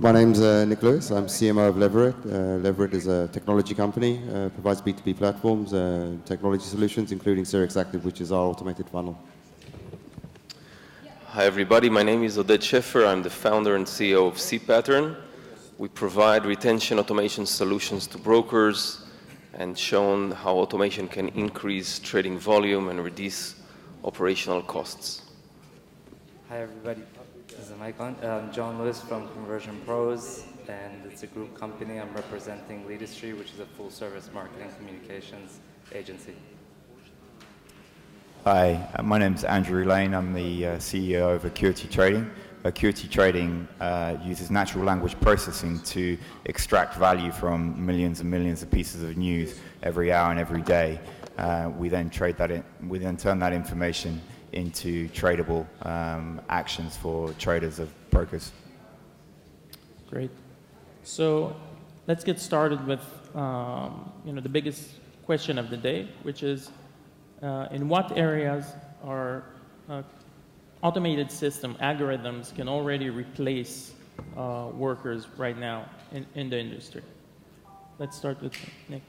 My name's Nicc Lewis. I'm CMO of LEVERATE. LEVERATE is a technology company, provides B2B platforms, technology solutions, including Xerox Active, which is our automated funnel. Hi everybody, my name is Oded Shefer. I'm the founder and CEO of CPATTERN. We provide retention automation solutions to brokers and shown how automation can increase trading volume and reduce operational costs. Hi everybody, is the mic on? I'm John Lewis from Conversion Pros, and it's a group company. I'm representing LEADUSTRY, which is a full-service marketing communications agency. Hi, my name is Andrew Lane. I'm the CEO of ACUITY Trading. ACUITY Trading uses natural language processing to extract value from millions and millions of pieces of news every hour and every day. We then turn that information into tradable actions for traders of brokers. Great. So let's get started with the biggest question of the day, which is in what areas are automated system algorithms can already replace workers right now in the industry? Let's start with Nick.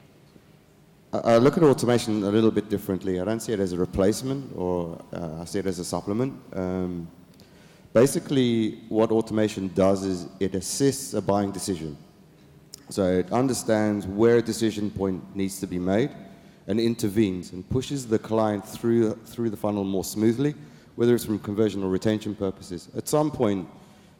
I look at automation a little bit differently. I don't see it as a replacement, or I see it as a supplement. Basically, what automation does is it assists a buying decision. So it understands where a decision point needs to be made and intervenes and pushes the client through the funnel more smoothly, whether it's from conversion or retention purposes. At some point,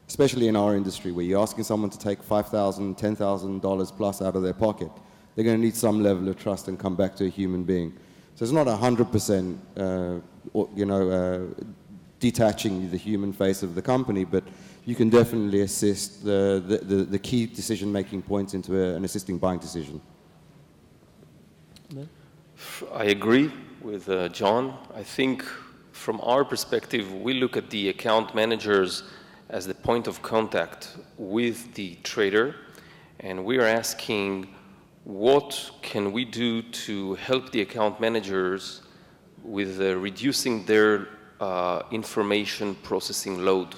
especially in our industry, where you're asking someone to take $5,000, $10,000 plus out of their pocket, they're going to need some level of trust and come back to a human being. So it's not 100%, detaching the human face of the company, but you can definitely assist the key decision-making points into an assisting buying decision. I agree with John. I think from our perspective, we look at the account managers as the point of contact with the trader, and we are asking, what can we do to help the account managers with reducing their information processing load?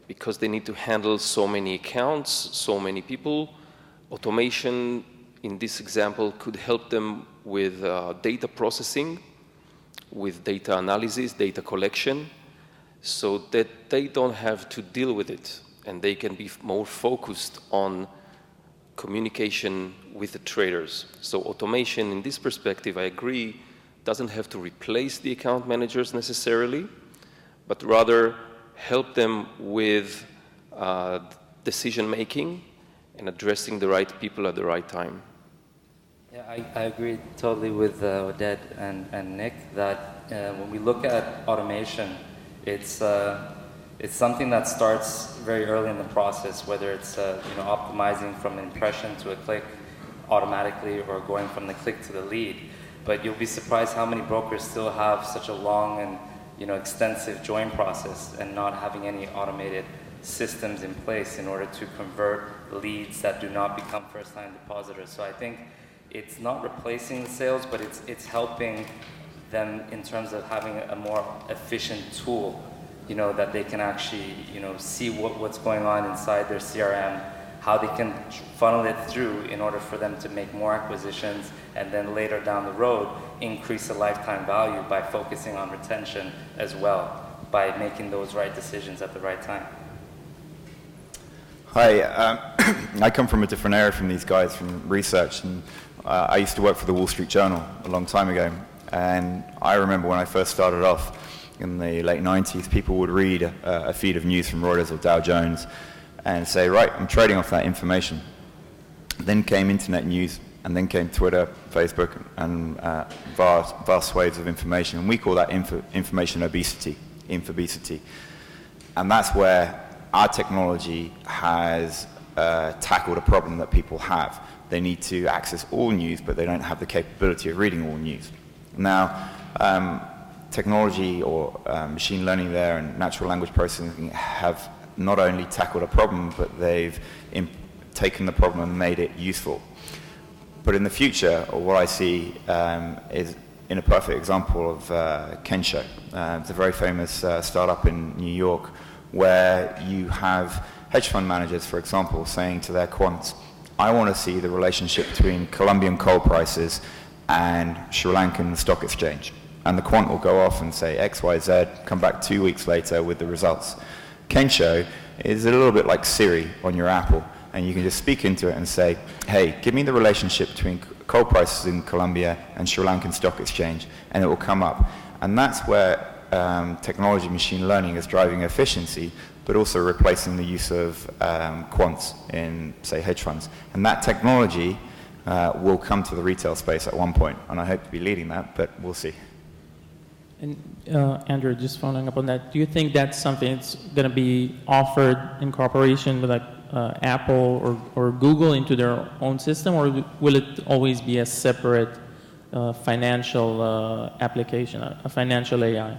Because they need to handle so many accounts, so many people. Automation, in this example, could help them with data processing, with data analysis, data collection, so that they don't have to deal with it and they can be more focused on communication with the traders. So automation, in this perspective, I agree, doesn't have to replace the account managers necessarily, but rather help them with decision-making and addressing the right people at the right time. Yeah, I agree totally with Oded and Nick that when we look at automation, it's something that starts very early in the process, whether it's optimizing from an impression to a click automatically or going from the click to the lead. But you'll be surprised how many brokers still have such a long and extensive join process and not having any automated systems in place in order to convert leads that do not become first-time depositors. So I think it's not replacing the sales, but it's helping them in terms of having a more efficient tool, that they can actually, see what's going on inside their CRM, how they can funnel it through in order for them to make more acquisitions, and then later down the road, increase the lifetime value by focusing on retention as well, by making those right decisions at the right time. Hi, I come from a different area from these guys, from research, and I used to work for the Wall Street Journal a long time ago, and I remember when I first started off in the late 90s, people would read a feed of news from Reuters or Dow Jones and say, right, I'm trading off that information. Then came internet news, and then came Twitter, Facebook, and vast swathes of information, and we call that information obesity, infobesity. And that's where our technology has tackled a problem that people have. They need to access all news, but they don't have the capability of reading all news. Now, technology or machine learning there and natural language processing have not only tackled a problem, but they've taken the problem and made it useful. But in the future, what I see is in a perfect example of Kensho. It's a very famous startup in New York where you have hedge fund managers, for example, saying to their quants, I want to see the relationship between Colombian coal prices and Sri Lankan stock exchange. And the quant will go off and say X, Y, Z, come back 2 weeks later with the results. Kensho is a little bit like Siri on your Apple, and you can just speak into it and say, hey, give me the relationship between coal prices in Colombia and Sri Lankan stock exchange, and it will come up. And that's where technology, machine learning is driving efficiency, but also replacing the use of quants in, say, hedge funds. And that technology will come to the retail space at one point, and I hope to be leading that, but we'll see. And Andrew, just following up on that, do you think that's something that's going to be offered in cooperation with like Apple or Google into their own system, or will it always be a separate financial application, a financial AI?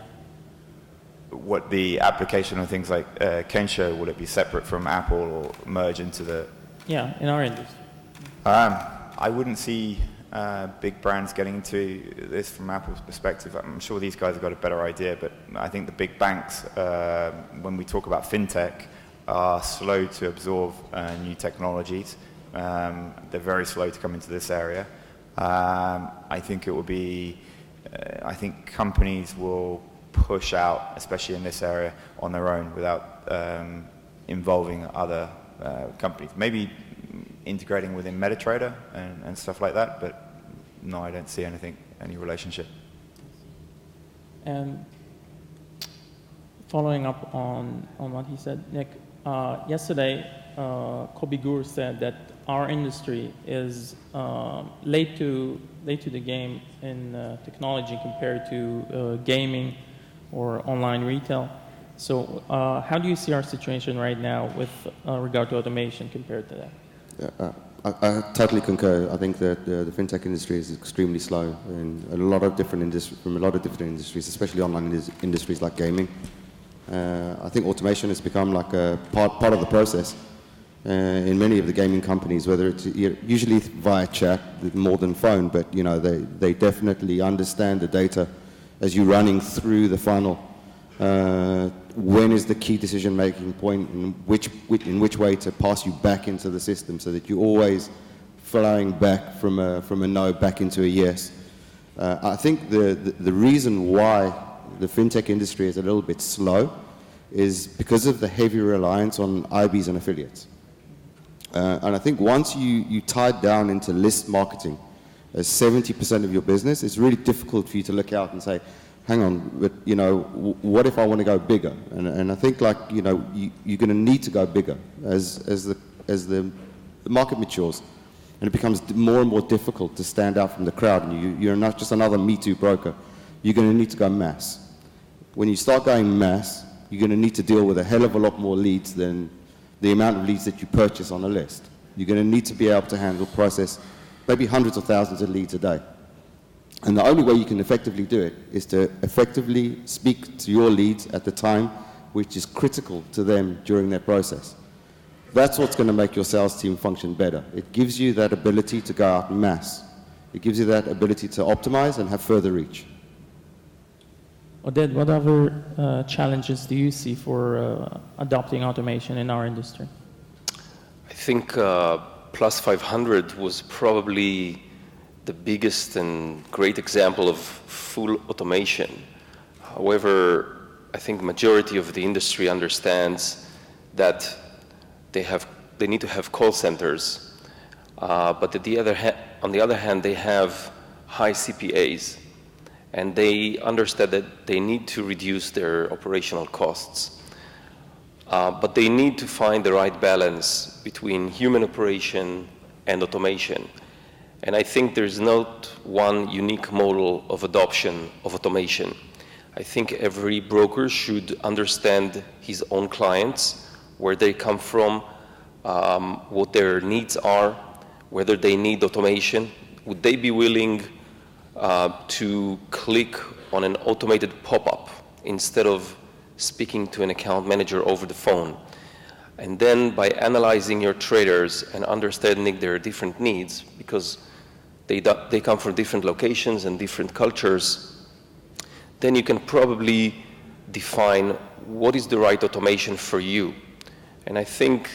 What the application of things like Kensho, will it be separate from Apple or merge into the... Yeah, in our industry. I wouldn't see big brands getting into this from Apple's perspective. I'm sure these guys have got a better idea, but I think the big banks, when we talk about fintech, are slow to absorb new technologies. They're very slow to come into this area. I think it will be, I think companies will push out, especially in this area, on their own without involving other companies. Maybe integrating within MetaTrader and stuff like that, but no, I don't see any relationship. And following up on what he said, Nick, yesterday Kobe Gur said that our industry is late to the game in technology compared to gaming or online retail. So how do you see our situation right now with regard to automation compared to that? Yeah, I totally concur. I think that the fintech industry is extremely slow in a lot of different industries, especially online industries like gaming. I think automation has become like a part of the process in many of the gaming companies, whether it's usually via chat more than phone, but you know they definitely understand the data as you're running through the funnel. When is the key decision-making point, and in which way to pass you back into the system, so that you're always flowing back from a no back into a yes. I think the reason why the fintech industry is a little bit slow is because of the heavy reliance on IBs and affiliates. And I think once you tie it down into list marketing as 70% of your business, it's really difficult for you to look out and say, hang on, but you know, what if I want to go bigger? And I think, like, you know, you're going to need to go bigger as the market matures, and it becomes more and more difficult to stand out from the crowd. And you're not just another Me Too broker. You're going to need to go mass. When you start going mass, you're going to need to deal with a hell of a lot more leads than the amount of leads that you purchase on a list. You're going to need to be able to process maybe hundreds of thousands of leads a day. And the only way you can effectively do it is to effectively speak to your leads at the time which is critical to them during their process. That's what's going to make your sales team function better. It gives you that ability to go out en masse. It gives you that ability to optimize and have further reach. Oded, what other challenges do you see for adopting automation in our industry? I think Plus 500 was probably the biggest and great example of full automation. However, I think majority of the industry understands that they need to have call centers, but on the other hand, they have high CPAs, and they understand that they need to reduce their operational costs. But they need to find the right balance between human operation and automation. And I think there's not one unique model of adoption of automation. I think every broker should understand his own clients, where they come from, what their needs are, whether they need automation. Would they be willing to click on an automated pop-up instead of speaking to an account manager over the phone? And then by analyzing your traders and understanding their different needs, because they come from different locations and different cultures, then you can probably define what is the right automation for you. And I think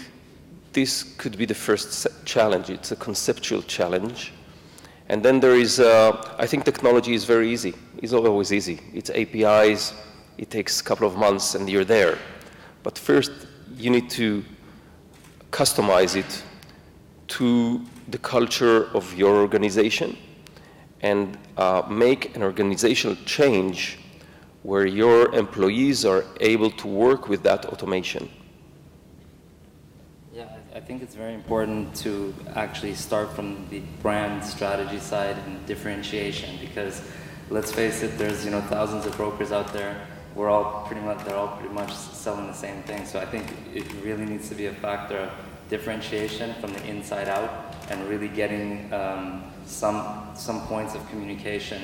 this could be the first challenge. It's a conceptual challenge. And then there is, I think technology is very easy. It's always easy. It's APIs. It takes a couple of months and you're there. But first, you need to customize it to the culture of your organization and make an organizational change where your employees are able to work with that automation. Yeah, I think it's very important to actually start from the brand strategy side and differentiation, because let's face it, there's thousands of brokers out there. They're all pretty much selling the same thing. So I think it really needs to be a factor of differentiation from the inside out, and really getting some points of communication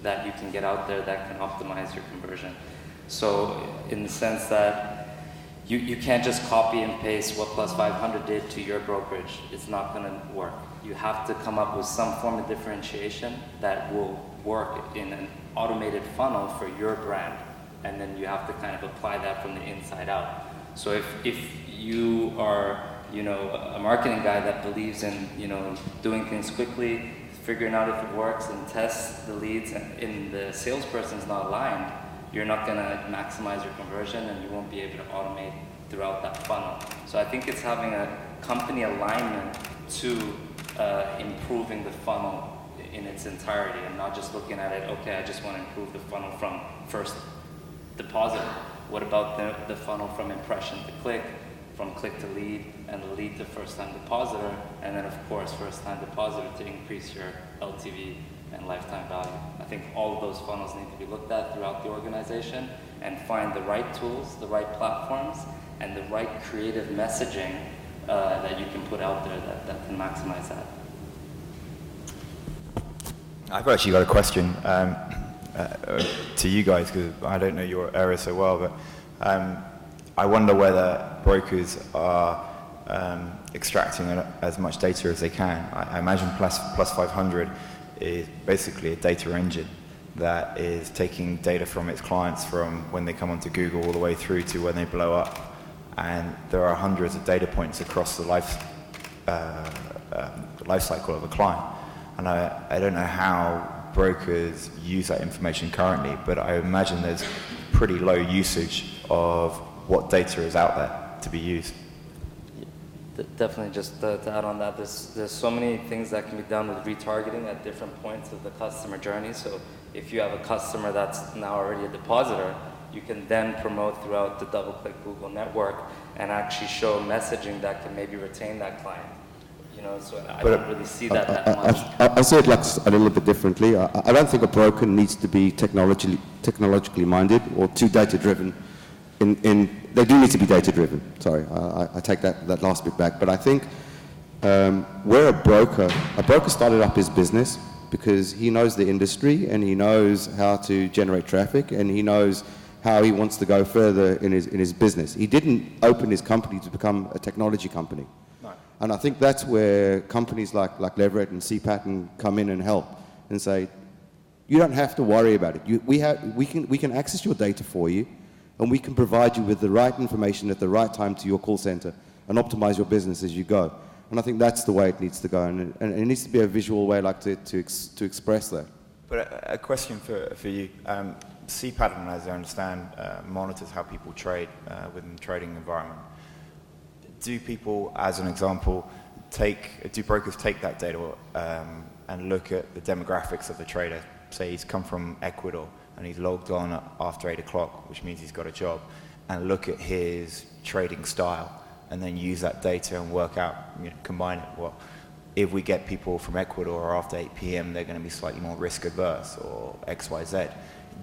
that you can get out there that can optimize your conversion. So in the sense that you can't just copy and paste what Plus 500 did to your brokerage. It's not going to work. You have to come up with some form of differentiation that will work in an automated funnel for your brand. And then you have to kind of apply that from the inside out. So if you are a marketing guy that believes in doing things quickly, figuring out if it works, and test the leads, and the salesperson's not aligned, you're not going to maximize your conversion, and you won't be able to automate throughout that funnel. So I think it's having a company alignment to improving the funnel in its entirety, and not just looking at it, okay, I just want to improve the funnel from first deposit. What about the funnel from impression to click, from click to lead, and the lead to first-time depositor, and then of course first-time depositor to increase your LTV and lifetime value. I think all of those funnels need to be looked at throughout the organization, and find the right tools, the right platforms, and the right creative messaging that you can put out there that can maximize that. I've actually got a question to you guys, because I don't know your area so well, but I wonder whether brokers are extracting as much data as they can. I imagine Plus 500 is basically a data engine that is taking data from its clients from when they come onto Google all the way through to when they blow up. And there are hundreds of data points across the life cycle of a client. And I don't know how brokers use that information currently, but I imagine there's pretty low usage of what data is out there to be used. Definitely, just to add on that, there's so many things that can be done with retargeting at different points of the customer journey. So if you have a customer that's now already a depositor, you can then promote throughout the DoubleClick Google network and actually show messaging that can maybe retain that client. So I don't really see that much. I see it like a little bit differently. I don't think a broker needs to be technologically minded or too data driven. They do need to be data driven. Sorry, I take that last bit back. But I think where a broker started up his business because he knows the industry and he knows how to generate traffic and he knows how he wants to go further in his business. He didn't open his company to become a technology company. No. And I think that's where companies like LEVERATE and CPATTERN come in and help and say, you don't have to worry about it. We can access your data for you, and we can provide you with the right information at the right time to your call center and optimize your business as you go. And I think that's the way it needs to go, and it needs to be a visual way to express that. But a question for you. CPATTERN, as I understand, monitors how people trade within the trading environment. Do people, as an example, do brokers take that data and look at the demographics of the trader? Say he's come from Ecuador and he's logged on after 8 o'clock, which means he's got a job, and look at his trading style and then use that data and work out, combine it. Well, if we get people from Ecuador after 8 p.m., they're going to be slightly more risk adverse, or X, Y, Z.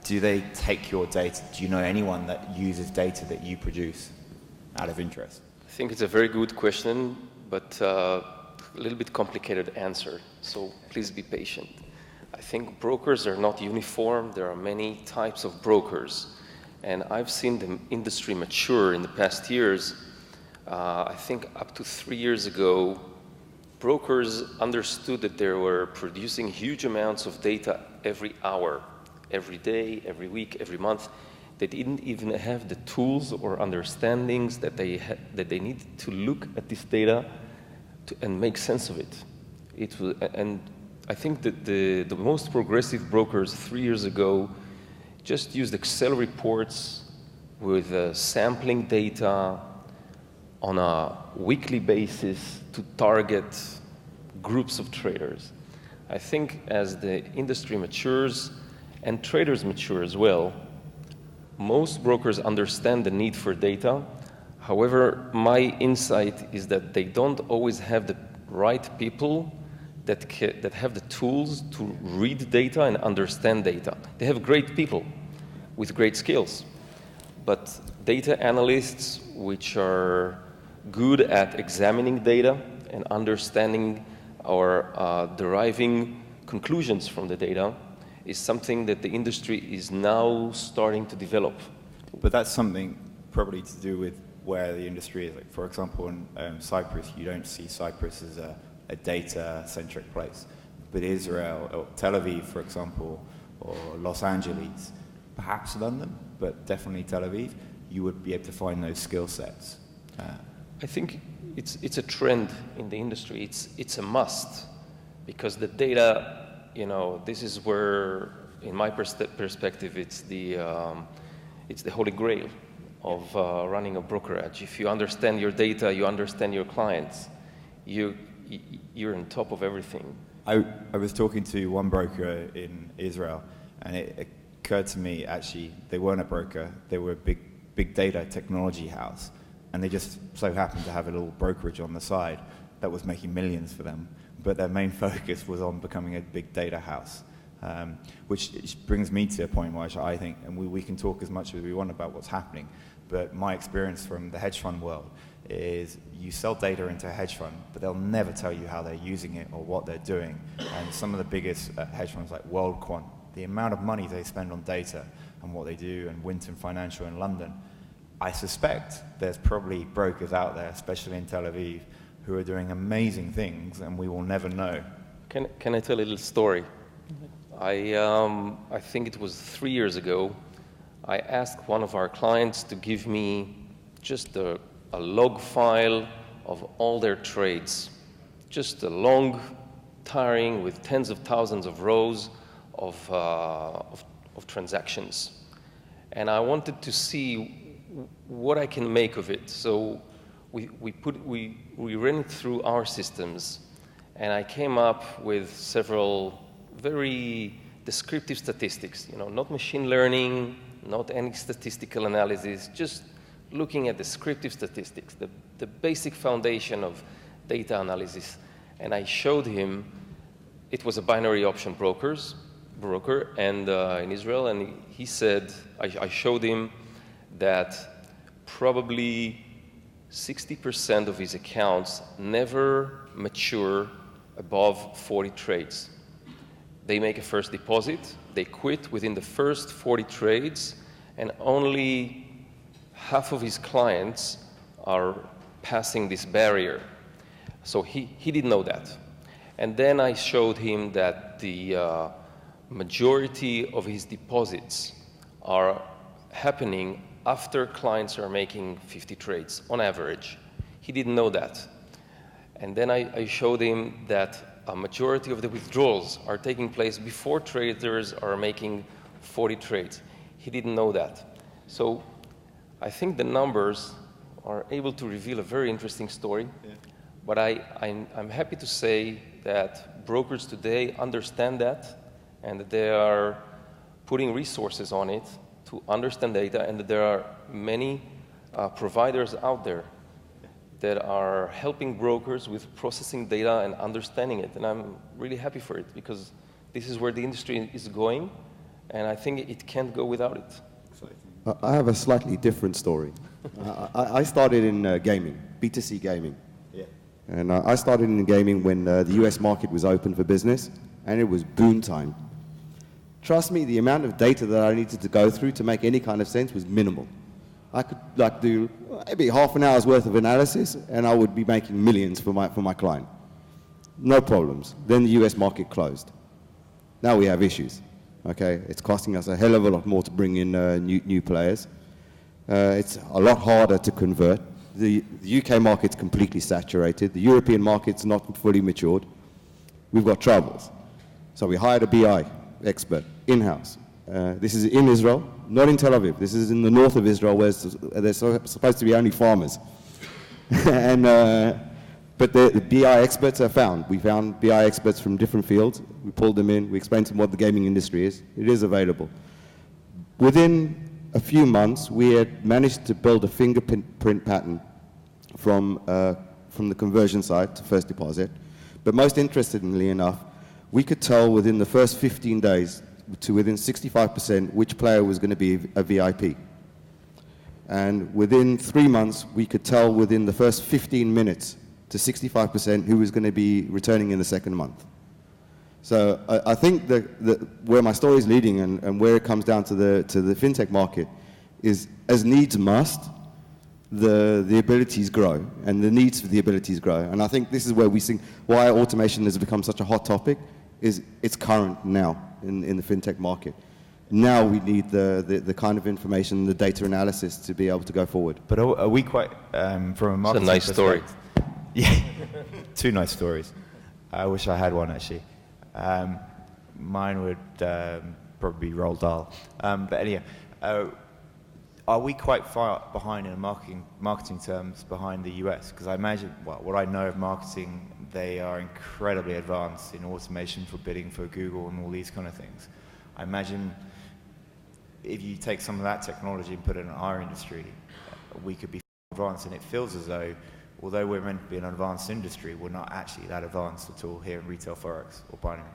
Do they take your data? Do you know anyone that uses data that you produce out of interest? I think it's a very good question, but a little bit complicated answer, so please be patient. I think brokers are not uniform. There are many types of brokers, and I've seen the industry mature in the past years. I think up to 3 years ago, brokers understood that they were producing huge amounts of data every hour, every day, every week, every month, They didn't even have the tools or understandings that they needed to look at this data and make sense of it. And I think that the most progressive brokers 3 years ago just used Excel reports with sampling data on a weekly basis to target groups of traders. I think as the industry matures and traders mature as well, most brokers understand the need for data. However, my insight is that they don't always have the right people that have the tools to read data and understand data. They have great people with great skills, but data analysts which are good at examining data and understanding or deriving conclusions from the data is something that the industry is now starting to develop. But that's something probably to do with where the industry is. Like, for example, in Cyprus, you don't see Cyprus as a data-centric place. But Israel, or Tel Aviv, for example, or Los Angeles, perhaps London, but definitely Tel Aviv, you would be able to find those skill sets. I think it's a trend in the industry. It's a must, because the data, you know, this is where, in my perspective, it's the holy grail of running a brokerage. If you understand your data, you understand your clients, you're on top of everything. I was talking to one broker in Israel, and it occurred to me, actually, they weren't a broker, they were a big data technology house, and they just so happened to have a little brokerage on the side that was making millions for them, but their main focus was on becoming a big data house, which brings me to a point where I think, and we can talk as much as we want about what's happening, but my experience from the hedge fund world is you sell data into a hedge fund, but they'll never tell you how they're using it or what they're doing. And some of the biggest hedge funds like WorldQuant, the amount of money they spend on data and what they do, and Winton Financial in London, I suspect there's probably brokers out there, especially in Tel Aviv, who are doing amazing things, and we will never know. Can I tell a little story? I think it was 3 years ago. I asked one of our clients to give me just a log file of all their trades, just a long, tiring, with tens of thousands of rows of transactions. And I wanted to see what I can make of it. So we ran it through our systems, and I came up with several very descriptive statistics, you know, not machine learning, not any statistical analysis, just looking at descriptive statistics, the basic foundation of data analysis. And I showed him, it was a binary option broker and in Israel, and he said, I showed him that probably 60% of his accounts never mature above 40 trades. They make a first deposit, they quit within the first 40 trades, and only half of his clients are passing this barrier. So he didn't know that. And then I showed him that the majority of his deposits are happening after clients are making 50 trades on average. He didn't know that. And then I showed him that a majority of the withdrawals are taking place before traders are making 40 trades. He didn't know that. So I think the numbers are able to reveal a very interesting story. Yeah. But I'm happy to say that brokers today understand that, and that they are putting resources on it to understand data, and that there are many providers out there that are helping brokers with processing data and understanding it. And I'm really happy for it, because this is where the industry is going, and I think it can't go without it. I have a slightly different story. I started in gaming, B2C gaming. Yeah. And I started in gaming when the US market was open for business, and it was boom time. Trust me, the amount of data that I needed to go through to make any kind of sense was minimal. I could do maybe half an hour's worth of analysis, and I would be making millions for my client. No problems. Then the US market closed. Now we have issues. Okay, it's costing us a hell of a lot more to bring in new players. It's a lot harder to convert. The UK market's completely saturated. The European market's not fully matured. We've got troubles. So we hired a BI expert in-house. This is in Israel, not in Tel Aviv. This is in the north of Israel where there's supposed to be only farmers. But the BI experts are found. We found BI experts from different fields. We pulled them in. We explained to them what the gaming industry is. It is available. Within a few months, we had managed to build a fingerprint pattern from the conversion side to first deposit. But most interestingly enough, we could tell within the first 15 days to within 65% which player was going to be a VIP. And within 3 months, we could tell within the first 15 minutes to 65% who was going to be returning in the second month. So I think that where my story is leading and where it comes down to the fintech market is, as needs must, the abilities grow and the needs for the abilities grow. And I think this is where we see why automation has become such a hot topic, is it's current now in the fintech market. Now we need the kind of information, the data analysis to be able to go forward. But are we quite, from a marketing It's a nice story. Yeah, 2 nice stories. I wish I had one, actually. Mine would probably be Roald Dahl. But anyhow, are we quite far behind in marketing terms behind the US? Because I imagine, well, what I know of marketing, they are incredibly advanced in automation for bidding for Google and all these kind of things. I imagine if you take some of that technology and put it in our industry, we could be advanced, and it feels as though, although we're meant to be an advanced industry, we're not actually that advanced at all here in retail forex or binary.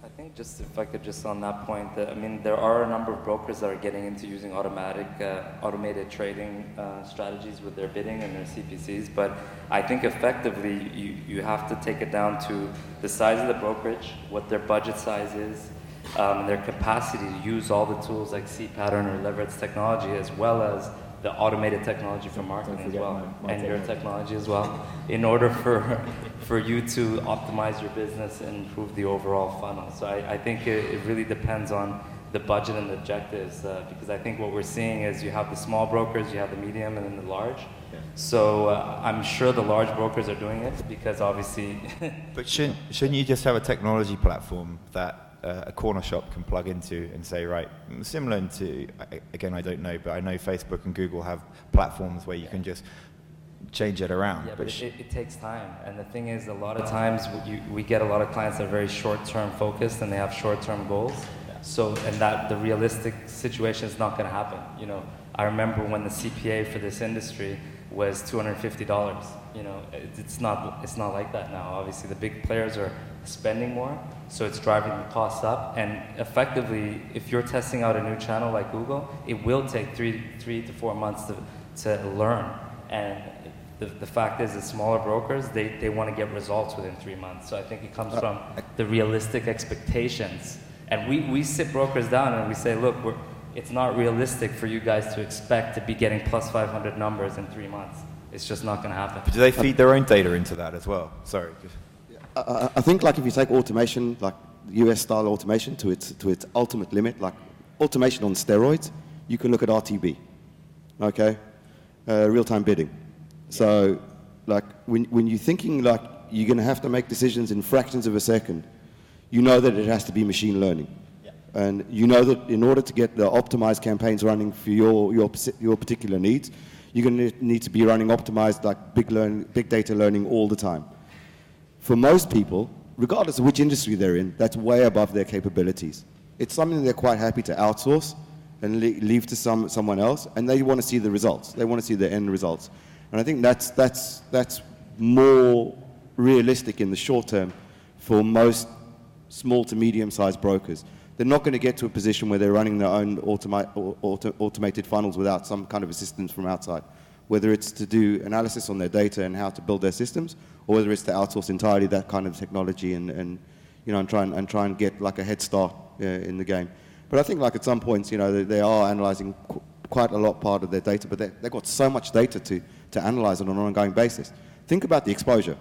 I think just if I could just on that point, I mean, there are a number of brokers that are getting into using automated trading strategies with their bidding and their CPCs, but I think effectively you have to take it down to the size of the brokerage, what their budget size is, their capacity to use all the tools like CPATTERN or LEVERATE technology, as well as the automated technology for marketing as well, and your technology as well, in order for you to optimize your business and improve the overall funnel. So I think it really depends on the budget and the objectives, because I think what we're seeing is you have the small brokers, you have the medium, and then the large. Yeah. So I'm sure the large brokers are doing it because obviously... But shouldn't you just have a technology platform that a corner shop can plug into and say, right, similar to, again, I don't know, but I know Facebook and Google have platforms where you can just change it around. Yeah, but it takes time. And the thing is, a lot of times we get a lot of clients that are very short-term focused and they have short-term goals. Yeah. So, and that the realistic situation is not going to happen. You know, I remember when the CPA for this industry was $250. You know, it's not like that now. Obviously, the big players are spending more, so it's driving the costs up. And effectively, if you're testing out a new channel like Google, it will take three to 4 months to learn. And the fact is, the smaller brokers, they want to get results within 3 months. So I think it comes from the realistic expectations. And we sit brokers down and we say, look, it's not realistic for you guys to expect to be getting plus 500 numbers in 3 months. It's just not going to happen. But do they feed their own data into that as well? Sorry. I think like if you take automation, like US style automation to its ultimate limit, like automation on steroids, you can look at RTB, okay? Real-time bidding. Yeah. So like when you're thinking like you're going to have to make decisions in fractions of a second, you know that it has to be machine learning. Yeah. And you know that in order to get the optimized campaigns running for your particular needs, you're going to need to be running optimized like big data learning all the time. For most people, regardless of which industry they're in, that's way above their capabilities. It's something they're quite happy to outsource and leave to someone else, and they want to see the results. They want to see the end results. And I think that's more realistic in the short term for most small to medium-sized brokers. They're not going to get to a position where they're running their own automated funnels without some kind of assistance from outside, whether it's to do analysis on their data and how to build their systems, or whether it's to outsource entirely that kind of technology and try and get like a head start in the game. But I think like at some points, they are analyzing quite a lot part of their data, but they've got so much data to analyze on an ongoing basis. Think about the exposure.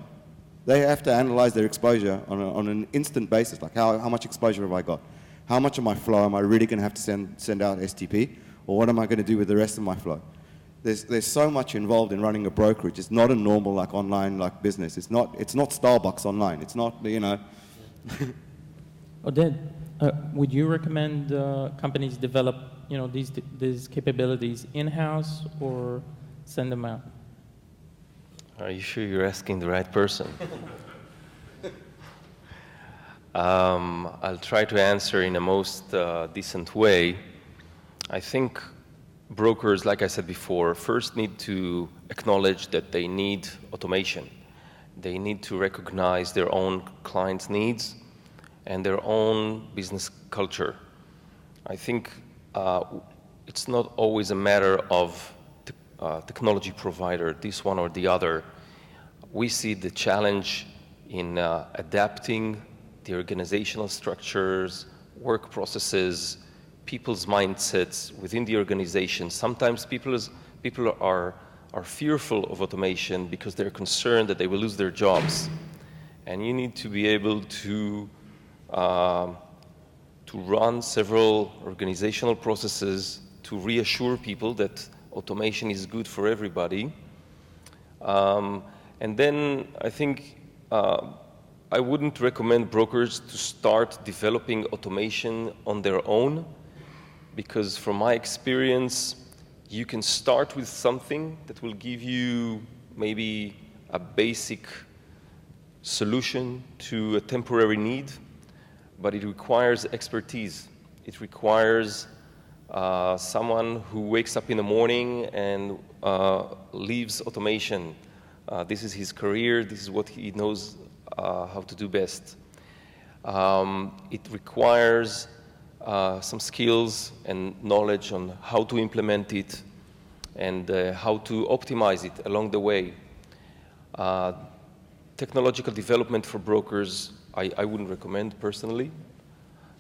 They have to analyze their exposure on an instant basis, like how much exposure have I got? how much of my flow am I really going to have to send out STP, or what am I going to do with the rest of my flow? There's so much involved in running a brokerage. It's not a normal like online like business. It's not Starbucks online. It's not, you know. Oded, would you recommend companies develop, you know, these capabilities in-house or send them out? Are you sure you're asking the right person? I'll try to answer in a most decent way. I think brokers, like I said before, first need to acknowledge that they need automation. They need to recognize their own clients' needs and their own business culture. I think it's not always a matter of technology provider, this one or the other. We see the challenge in adapting the organizational structures, work processes, people's mindsets within the organization. Sometimes people are fearful of automation because they're concerned that they will lose their jobs. And you need to be able to run several organizational processes to reassure people that automation is good for everybody. And then I think I wouldn't recommend brokers to start developing automation on their own, because from my experience, you can start with something that will give you maybe a basic solution to a temporary need, but it requires expertise. It requires someone who wakes up in the morning and leaves automation. This is his career, this is what he knows how to do best. It requires some skills and knowledge on how to implement it and how to optimize it along the way. Technological development for brokers, I wouldn't recommend personally,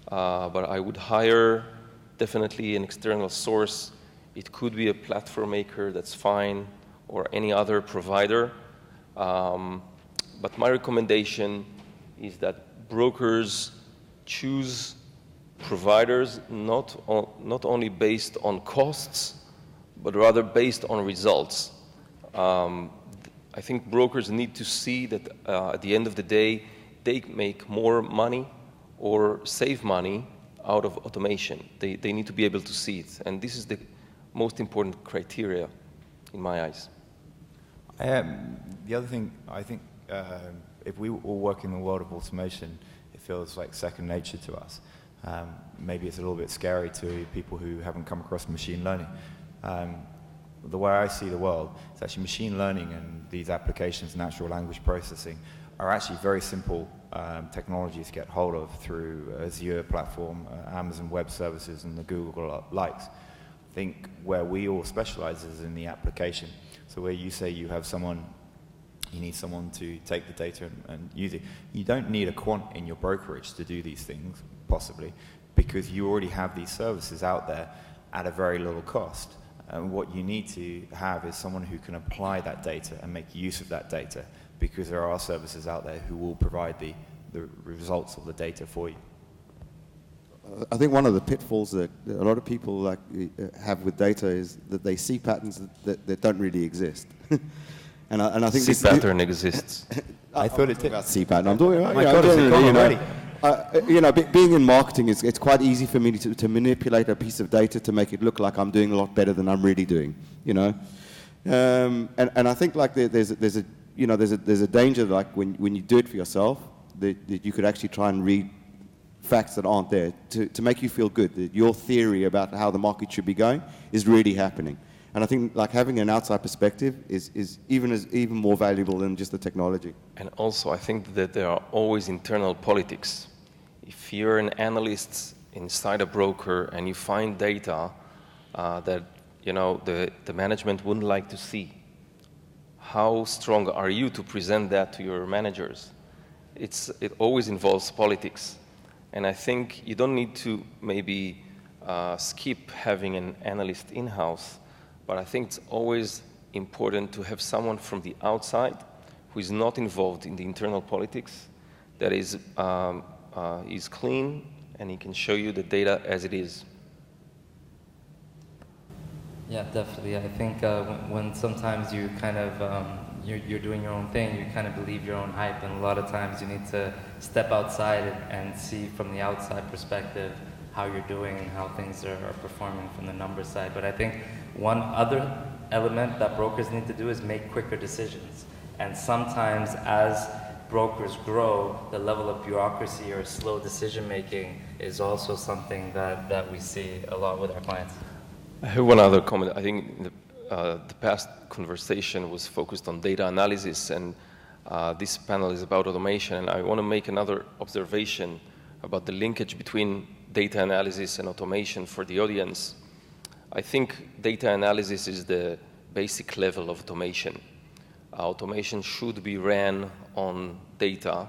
but I would hire definitely an external source. It could be a platform maker, that's fine, or any other provider. But my recommendation is that brokers choose providers not only based on costs, but rather based on results. I think brokers need to see that at the end of the day, they make more money or save money out of automation. They need to be able to see it. And this is the most important criteria in my eyes. The other thing, I think, if we all work in the world of automation, it feels like second nature to us. Maybe it's a little bit scary to people who haven't come across machine learning. The way I see the world is actually machine learning and these applications, natural language processing, are actually very simple technologies to get hold of through Azure platform, Amazon Web Services, and the Google likes. I think where we all specialize is in the application. So where you say you have someone, you need someone to take the data and use it. You don't need a quant in your brokerage to do these things, possibly, because you already have these services out there at a very little cost. And what you need to have is someone who can apply that data and make use of that data, because there are services out there who will provide the results of the data for you. I think one of the pitfalls that a lot of people have with data is that they see patterns that don't really exist. and I think CPATTERN exists. I thought it did. About CPATTERN. I'm talking about, my God, is it gone already? Being in marketing, it's quite easy for me to manipulate a piece of data to make it look like I'm doing a lot better than I'm really doing, you know. And I think like there's a danger, like when you do it for yourself, that you could actually try and read facts that aren't there to make you feel good that your theory about how the market should be going is really happening. And I think like having an outside perspective is even more valuable than just the technology. And also, I think that there are always internal politics. If you're an analyst inside a broker and you find data that the management wouldn't like to see, how strong are you to present that to your managers? It always involves politics. And I think you don't need to maybe skip having an analyst in-house, but I think it's always important to have someone from the outside who is not involved in the internal politics, that is clean and he can show you the data as it is. Yeah, definitely. I think when sometimes you kind of, you're doing your own thing, you kind of believe your own hype, and a lot of times you need to step outside and see from the outside perspective how you're doing and how things are performing from the numbers side. But I think one other element that brokers need to do is make quicker decisions. And sometimes as brokers grow, the level of bureaucracy or slow decision making is also something that we see a lot with our clients. I have one other comment. I think the past conversation was focused on data analysis, and this panel is about automation. And I want to make another observation about the linkage between data analysis and automation for the audience. I think data analysis is the basic level of automation. Automation should be ran on data.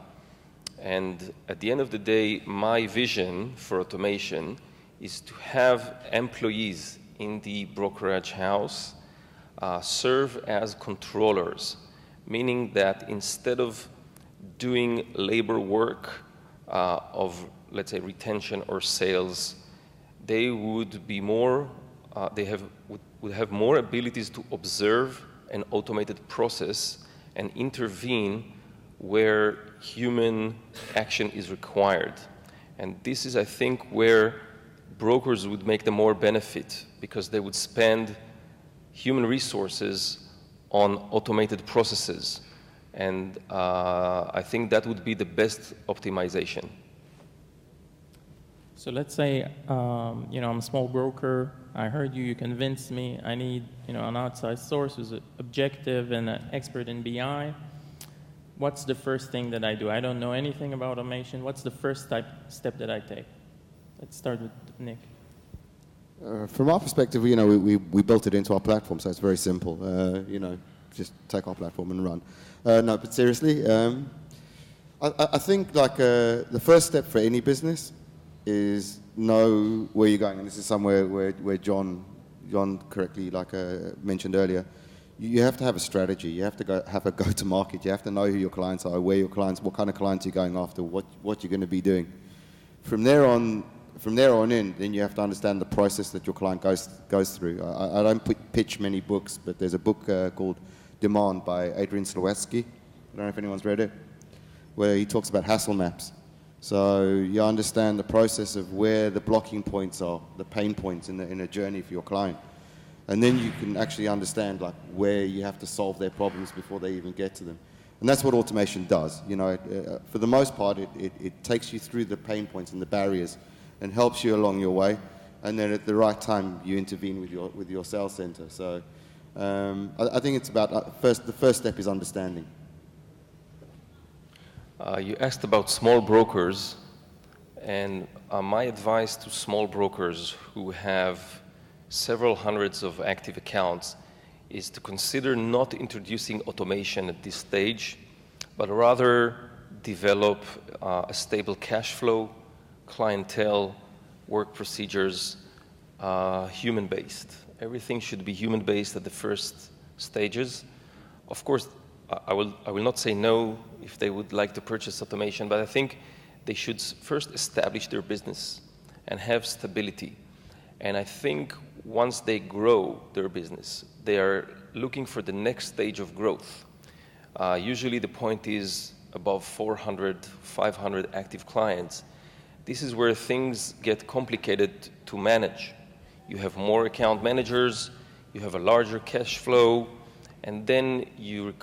And at the end of the day, my vision for automation is to have employees in the brokerage house serve as controllers, meaning that instead of doing labor work of, let's say, retention or sales, they would be more, would have more abilities to observe an automated process and intervene where human action is required. And this is, I think, where brokers would make the more benefit, because they would spend human resources on automated processes. And I think that would be the best optimization. So let's say, I'm a small broker. I heard you convinced me I need, an outside source who's objective and an expert in BI. What's the first thing that I do? I don't know anything about automation. What's the first step that I take? Let's start with Nick. From our perspective, we built it into our platform, so it's very simple. Just take our platform and run. No, but seriously, I think the first step for any business is know where you're going, and this is somewhere where John correctly mentioned earlier. You have to have a strategy. You have to have a go-to-market. You have to know who your clients are, where your clients, what kind of clients you're going after, what you're going to be doing. From there on in, then you have to understand the process that your client goes through. I don't pitch many books, but there's a book called Demand by Oded Shefer. I don't know if anyone's read it, where he talks about hassle maps. So you understand the process of where the blocking points are, the pain points in a journey for your client. And then you can actually understand where you have to solve their problems before they even get to them. And that's what automation does. For the most part, it takes you through the pain points and the barriers and helps you along your way. And then at the right time, you intervene with your sales center. So I think it's about the first step is understanding. You asked about small brokers, and my advice to small brokers who have several hundreds of active accounts is to consider not introducing automation at this stage, but rather develop a stable cash flow, clientele, work procedures, human-based. Everything should be human-based at the first stages. Of course, I will not say no if they would like to purchase automation, but I think they should first establish their business and have stability. And I think once they grow their business, they are looking for the next stage of growth. Usually the point is above 400, 500 active clients. This is where things get complicated to manage. You have more account managers, you have a larger cash flow, and then you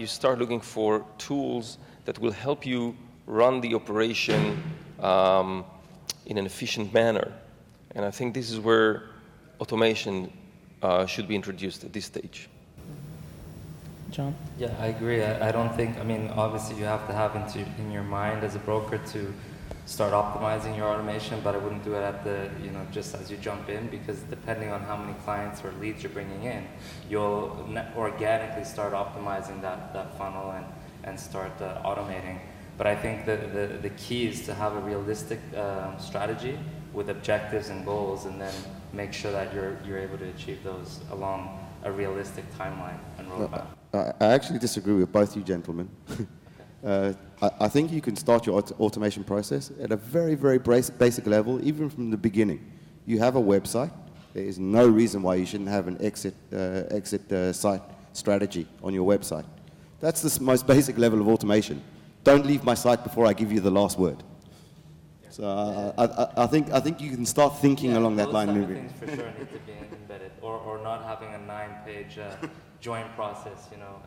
start looking for tools that will help you run the operation in an efficient manner. And I think this is where automation should be introduced at this stage. John? Yeah, I agree. I don't think, obviously you have to have in your mind as a broker to start optimizing your automation, but I wouldn't do it at just as you jump in, because depending on how many clients or leads you're bringing in, you'll organically start optimizing that funnel and start automating. But I think the key is to have a realistic strategy with objectives and goals, and then make sure that you're able to achieve those along a realistic timeline and roadmap. I actually disagree with both you gentlemen. I think you can start your automation process at a very, very basic level, even from the beginning. You have a website. There is no reason why you shouldn't have an exit site strategy on your website. That's the most basic level of automation. Don't leave my site before I give you the last word. So I think you can start thinking along that line. Those things for sure need to be embedded, or not having a 9-page join process, you know.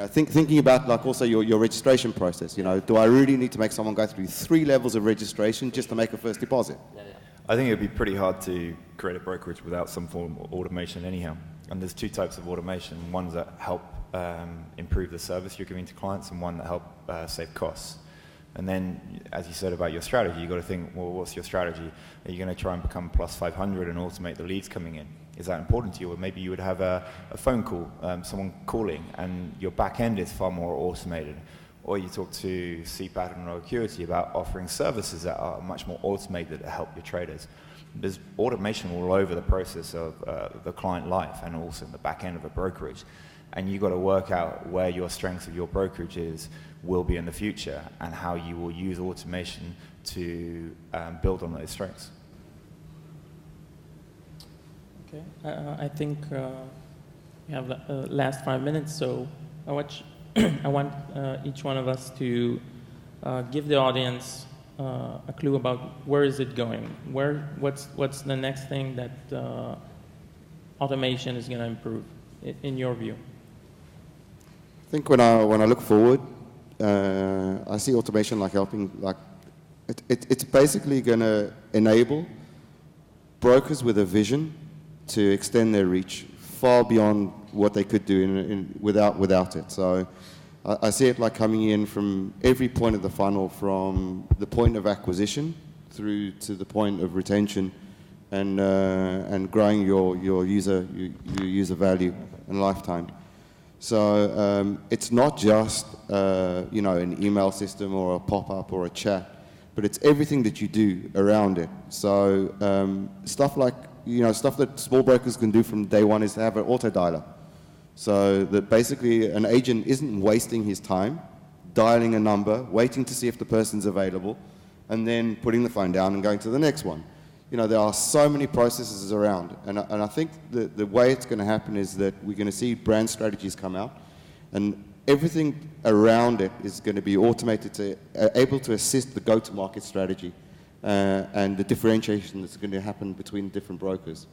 Thinking about like also your registration process. You know, do I really need to make someone go through 3 levels of registration just to make a first deposit? I think it would be pretty hard to create a brokerage without some form of automation anyhow. And there's 2 types of automation. Ones that help improve the service you're giving to clients, and one that help save costs. And then, as you said about your strategy, you've got to think, well, what's your strategy? Are you going to try and become plus 500 and automate the leads coming in? Is that important to you? Or maybe you would have a phone call, someone calling, and your back end is far more automated. Or you talk to CPATTERN or ACUITY about offering services that are much more automated to help your traders. There's automation all over the process of the client life and also the back end of a brokerage. And you've got to work out where your strengths of your brokerage will be in the future, and how you will use automation to build on those strengths. Okay, I think we have the last 5 minutes, so I want each one of us to give the audience a clue about where is it going, what's the next thing that automation is going to improve, in your view. I think when I look forward, I see automation like helping, like it's basically going to enable brokers with a vision to extend their reach far beyond what they could do without it. So I see it like coming in from every point of the funnel, from the point of acquisition through to the point of retention, and growing your user value and lifetime. So it's not just an email system or a pop-up or a chat, but it's everything that you do around it. So stuff like stuff that small brokers can do from day one is to have an auto dialer, so that basically an agent isn't wasting his time dialing a number, waiting to see if the person's available, and then putting the phone down and going to the next one. There are so many processes around, and I think the way it's going to happen is that we're going to see brand strategies come out, and everything around it is going to be automated to able to assist the go-to-market strategy and the differentiation that's going to happen between different brokers.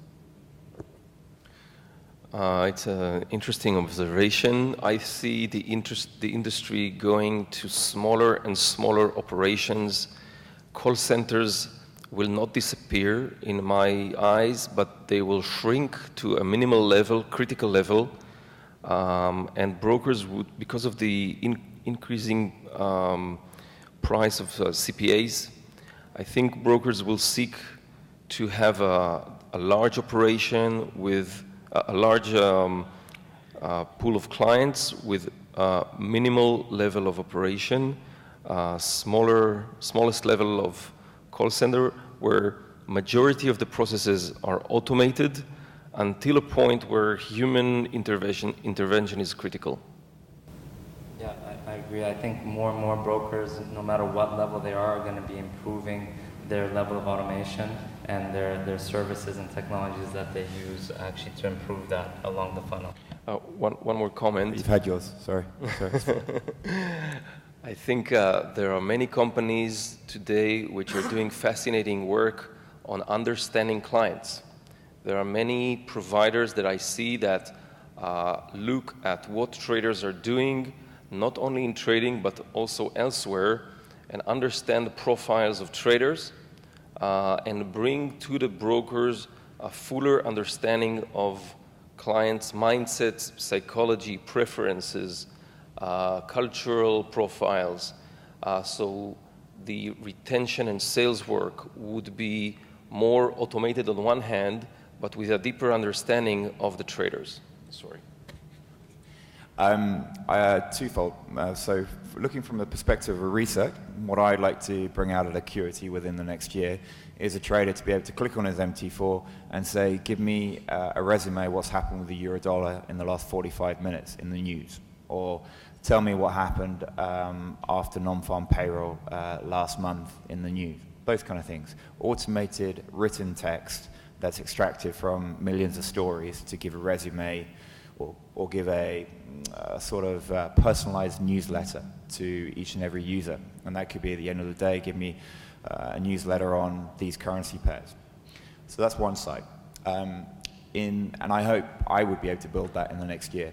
It's an interesting observation. I see the industry going to smaller and smaller operations. Call centers will not disappear in my eyes, but they will shrink to a minimal level, critical level, and brokers would, because of the increasing price of CPAs, I think brokers will seek to have a large operation with a large pool of clients with minimal level of operation, smallest level of call center, where majority of the processes are automated until a point where human intervention is critical. Yeah, I agree. I think more and more brokers, no matter what level they are going to be improving their level of automation and their services and technologies that they use actually to improve that along the funnel. One more comment. You've had yours, sorry. I think there are many companies today which are doing fascinating work on understanding clients. There are many providers that I see that look at what traders are doing, not only in trading but also elsewhere, and understand the profiles of traders and bring to the brokers a fuller understanding of clients' mindsets, psychology, preferences, cultural profiles. So the retention and sales work would be more automated on one hand, but with a deeper understanding of the traders. Sorry. Twofold. So looking from the perspective of research, what I'd like to bring out at ACUITY within the next year is a trader to be able to click on his MT4 and say, give me a resume what's happened with the euro dollar in the last 45 minutes in the news, or tell me what happened after non-farm payroll last month in the news. Those kind of things. Automated written text that's extracted from millions of stories to give a resume or give a sort of personalized newsletter to each and every user. And that could be, at the end of the day, give me a newsletter on these currency pairs. So that's one side. And I hope I would be able to build that in the next year.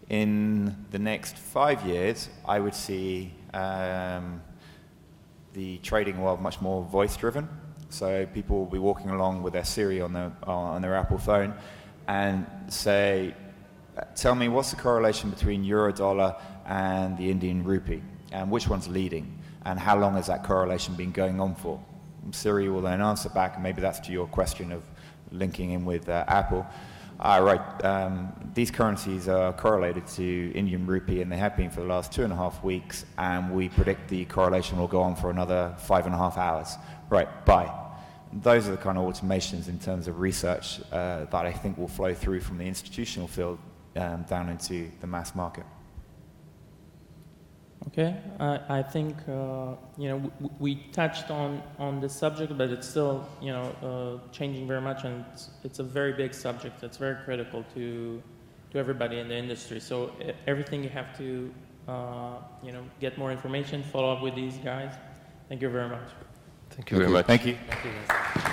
In the next 5 years, I would see the trading world much more voice-driven. So people will be walking along with their Siri on their Apple phone and say, tell me what's the correlation between euro dollar and the Indian rupee, and which one's leading, and how long has that correlation been going on for? And Siri will then answer back, and maybe that's to your question of linking in with Apple. These currencies are correlated to Indian rupee, and they have been for the last 2.5 weeks, and we predict the correlation will go on for another 5.5 hours. Right, bye. Those are the kind of automations in terms of research that I think will flow through from the institutional field down into the mass market. Okay, I think we touched on this subject, but it's still changing very much, and it's a very big subject. It's very critical to everybody in the industry. So everything you have to get more information, follow up with these guys. Thank you very much. Thank you very much. Thank you. Thank you, guys.